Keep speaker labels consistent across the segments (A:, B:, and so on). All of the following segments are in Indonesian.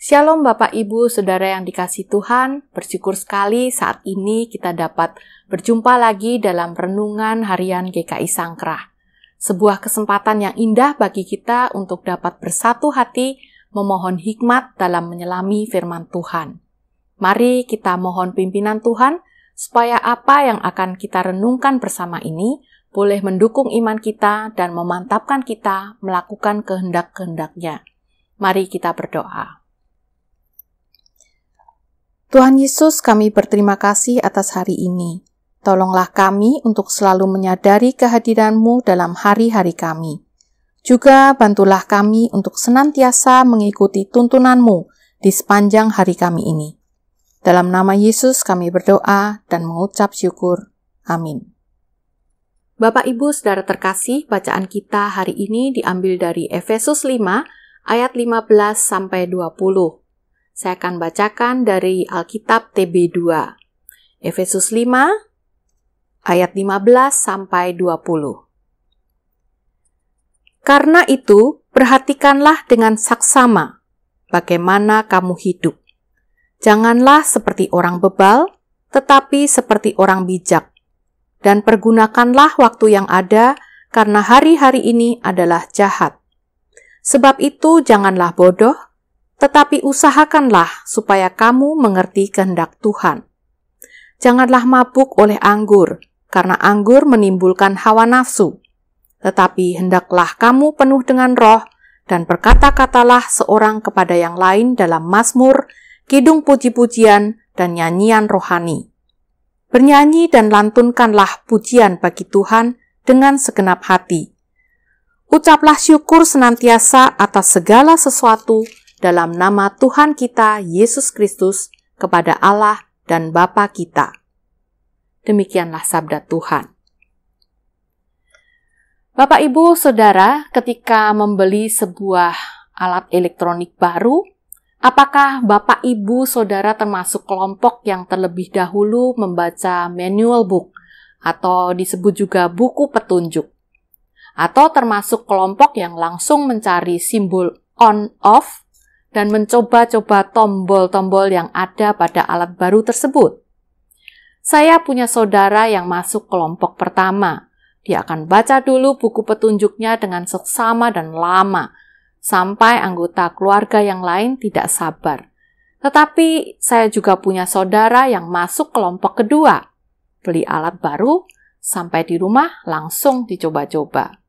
A: Shalom Bapak Ibu Saudara yang dikasihi Tuhan, bersyukur sekali saat ini kita dapat berjumpa lagi dalam Renungan Harian GKI Sangkrah. Sebuah kesempatan yang indah bagi kita untuk dapat bersatu hati memohon hikmat dalam menyelami firman Tuhan. Mari kita mohon pimpinan Tuhan, supaya apa yang akan kita renungkan bersama ini boleh mendukung iman kita dan memantapkan kita melakukan kehendak-kehendak-Nya. Mari kita berdoa. Tuhan Yesus, kami berterima kasih atas hari ini. Tolonglah kami untuk selalu menyadari kehadiran-Mu dalam hari-hari kami. Juga bantulah kami untuk senantiasa mengikuti tuntunan-Mu di sepanjang hari kami ini. Dalam nama Yesus kami berdoa dan mengucap syukur. Amin. Bapak Ibu Saudara terkasih, bacaan kita hari ini diambil dari Efesus 5 ayat 15 sampai 20. Saya akan bacakan dari Alkitab TB2. Efesus 5 ayat 15 sampai 20. Karena itu, perhatikanlah dengan saksama bagaimana kamu hidup. Janganlah seperti orang bebal, tetapi seperti orang bijak. Dan pergunakanlah waktu yang ada, karena hari-hari ini adalah jahat. Sebab itu janganlah bodoh, tetapi usahakanlah supaya kamu mengerti kehendak Tuhan. Janganlah mabuk oleh anggur, karena anggur menimbulkan hawa nafsu. Tetapi hendaklah kamu penuh dengan roh, dan berkata-katalah seorang kepada yang lain dalam mazmur, kidung puji-pujian, dan nyanyian rohani. Bernyanyi dan lantunkanlah pujian bagi Tuhan dengan segenap hati. Ucaplah syukur senantiasa atas segala sesuatu, dalam nama Tuhan kita, Yesus Kristus, kepada Allah dan Bapa kita. Demikianlah sabda Tuhan. Bapak, Ibu, Saudara, ketika membeli sebuah alat elektronik baru, apakah Bapak, Ibu, Saudara termasuk kelompok yang terlebih dahulu membaca manual book, atau disebut juga buku petunjuk? Atau termasuk kelompok yang langsung mencari simbol on-off, dan mencoba-coba tombol-tombol yang ada pada alat baru tersebut? Saya punya saudara yang masuk kelompok pertama. Dia akan baca dulu buku petunjuknya dengan seksama dan lama, sampai anggota keluarga yang lain tidak sabar. Tetapi saya juga punya saudara yang masuk kelompok kedua. Beli alat baru, sampai di rumah langsung dicoba-coba.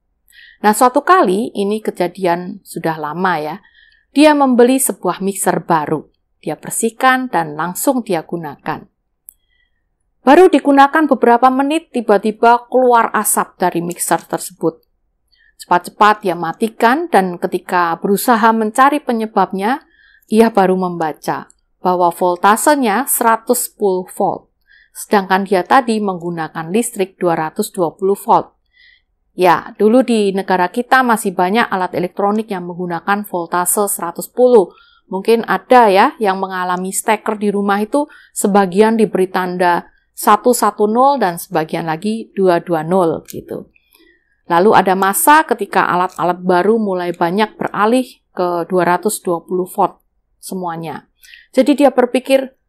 A: Nah, suatu kali, ini kejadian sudah lama ya, dia membeli sebuah mixer baru. Dia bersihkan dan langsung dia gunakan. Baru digunakan beberapa menit, tiba-tiba keluar asap dari mixer tersebut. Cepat-cepat dia matikan dan ketika berusaha mencari penyebabnya, ia baru membaca bahwa voltasenya 110 volt. Sedangkan dia tadi menggunakan listrik 220 volt. Ya, dulu di negara kita masih banyak alat elektronik yang menggunakan voltase 110. Mungkin ada ya yang mengalami steker di rumah itu sebagian diberi tanda 110 dan sebagian lagi 220 gitu. Lalu ada masa ketika alat-alat baru mulai banyak beralih ke 220 volt semuanya. Jadi dia berpikir,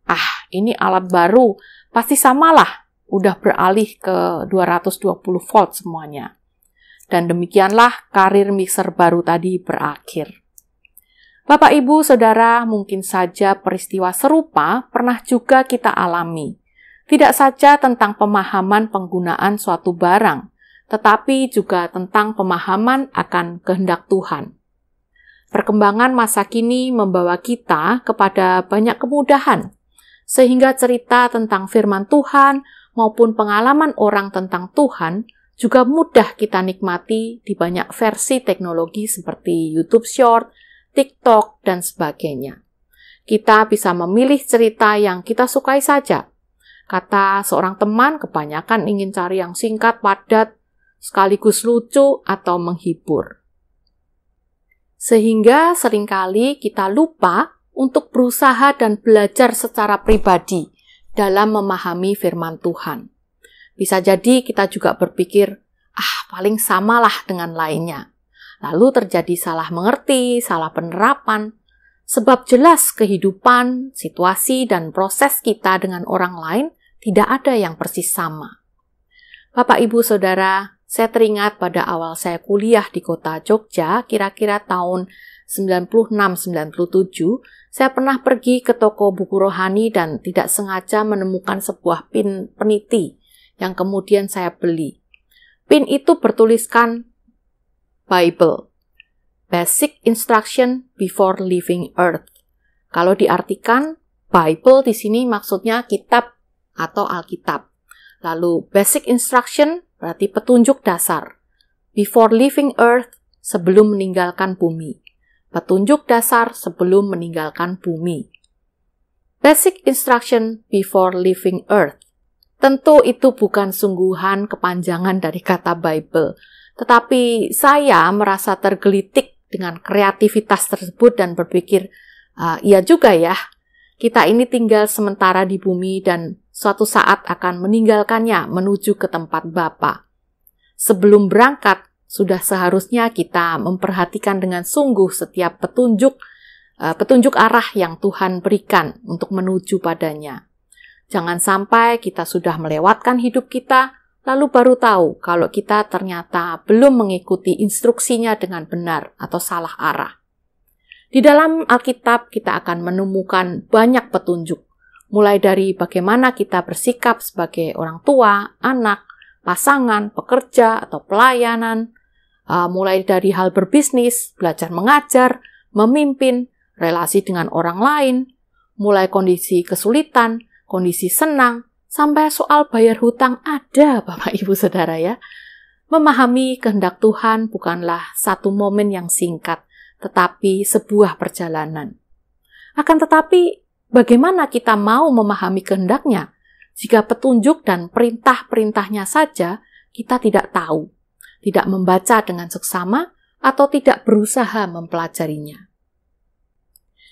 A: ini alat baru, pasti samalah, udah beralih ke 220 volt semuanya. Dan demikianlah karir mixer baru tadi berakhir. Bapak, Ibu, Saudara, mungkin saja peristiwa serupa pernah juga kita alami. Tidak saja tentang pemahaman penggunaan suatu barang, tetapi juga tentang pemahaman akan kehendak Tuhan. Perkembangan masa kini membawa kita kepada banyak kemudahan, sehingga cerita tentang firman Tuhan maupun pengalaman orang tentang Tuhan juga mudah kita nikmati di banyak versi teknologi seperti YouTube Short, TikTok, dan sebagainya. Kita bisa memilih cerita yang kita sukai saja. Kata seorang teman, kebanyakan ingin cari yang singkat, padat, sekaligus lucu atau menghibur. Sehingga seringkali kita lupa untuk berusaha dan belajar secara pribadi dalam memahami firman Tuhan. Bisa jadi kita juga berpikir, paling samalah dengan lainnya. Lalu terjadi salah mengerti, salah penerapan. Sebab jelas kehidupan, situasi, dan proses kita dengan orang lain tidak ada yang persis sama. Bapak, Ibu, Saudara, saya teringat pada awal saya kuliah di kota Jogja, kira-kira tahun 96-97, saya pernah pergi ke toko buku rohani dan tidak sengaja menemukan sebuah pin peniti yang kemudian saya beli. Pin itu bertuliskan Bible. Basic Instruction Before Leaving Earth. Kalau diartikan, Bible di sini maksudnya kitab atau Alkitab. Lalu Basic Instruction berarti petunjuk dasar. Before Leaving Earth, sebelum meninggalkan bumi. Petunjuk dasar sebelum meninggalkan bumi. Basic Instruction Before Leaving Earth. Tentu itu bukan sungguhan kepanjangan dari kata Bible. Tetapi saya merasa tergelitik dengan kreativitas tersebut dan berpikir, iya juga ya, kita ini tinggal sementara di bumi dan suatu saat akan meninggalkannya menuju ke tempat Bapa. Sebelum berangkat, sudah seharusnya kita memperhatikan dengan sungguh setiap petunjuk arah yang Tuhan berikan untuk menuju padanya. Jangan sampai kita sudah melewatkan hidup kita, lalu baru tahu kalau kita ternyata belum mengikuti instruksinya dengan benar atau salah arah. Di dalam Alkitab kita akan menemukan banyak petunjuk, mulai dari bagaimana kita bersikap sebagai orang tua, anak, pasangan, pekerja, atau pelayanan, mulai dari hal berbisnis, belajar mengajar, memimpin, relasi dengan orang lain, mulai kondisi kesulitan, kondisi senang, sampai soal bayar hutang ada, Bapak Ibu Saudara ya. Memahami kehendak Tuhan bukanlah satu momen yang singkat, tetapi sebuah perjalanan. Akan tetapi, bagaimana kita mau memahami kehendaknya jika petunjuk dan perintah-perintahnya saja kita tidak tahu, tidak membaca dengan seksama, atau tidak berusaha mempelajarinya?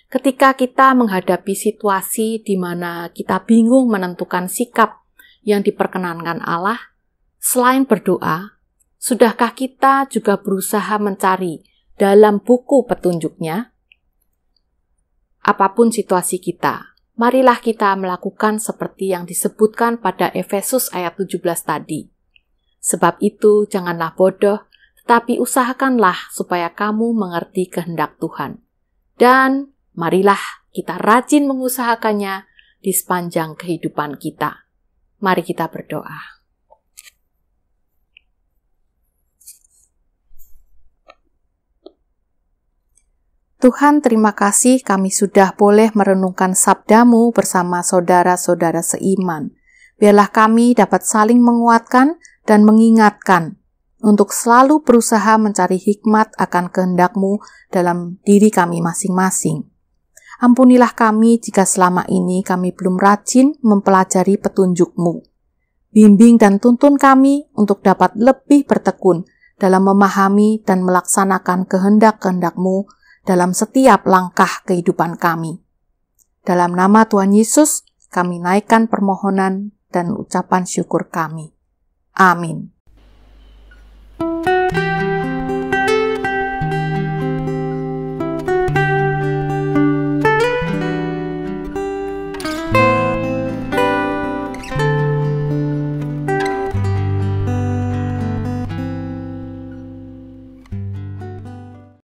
A: Ketika kita menghadapi situasi di mana kita bingung menentukan sikap yang diperkenankan Allah, selain berdoa, sudahkah kita juga berusaha mencari dalam buku petunjuknya? Apapun situasi kita, marilah kita melakukan seperti yang disebutkan pada Efesus ayat 17 tadi. Sebab itu janganlah bodoh, tetapi usahakanlah supaya kamu mengerti kehendak Tuhan. Dan marilah kita rajin mengusahakannya di sepanjang kehidupan kita. Mari kita berdoa. Tuhan, terima kasih kami sudah boleh merenungkan sabda-Mu bersama saudara-saudara seiman. Biarlah kami dapat saling menguatkan dan mengingatkan untuk selalu berusaha mencari hikmat akan kehendak-Mu dalam diri kami masing-masing. Ampunilah kami jika selama ini kami belum rajin mempelajari petunjuk-Mu. Bimbing dan tuntun kami untuk dapat lebih bertekun dalam memahami dan melaksanakan kehendak-kehendak-Mu dalam setiap langkah kehidupan kami. Dalam nama Tuhan Yesus, kami naikkan permohonan dan ucapan syukur kami. Amin.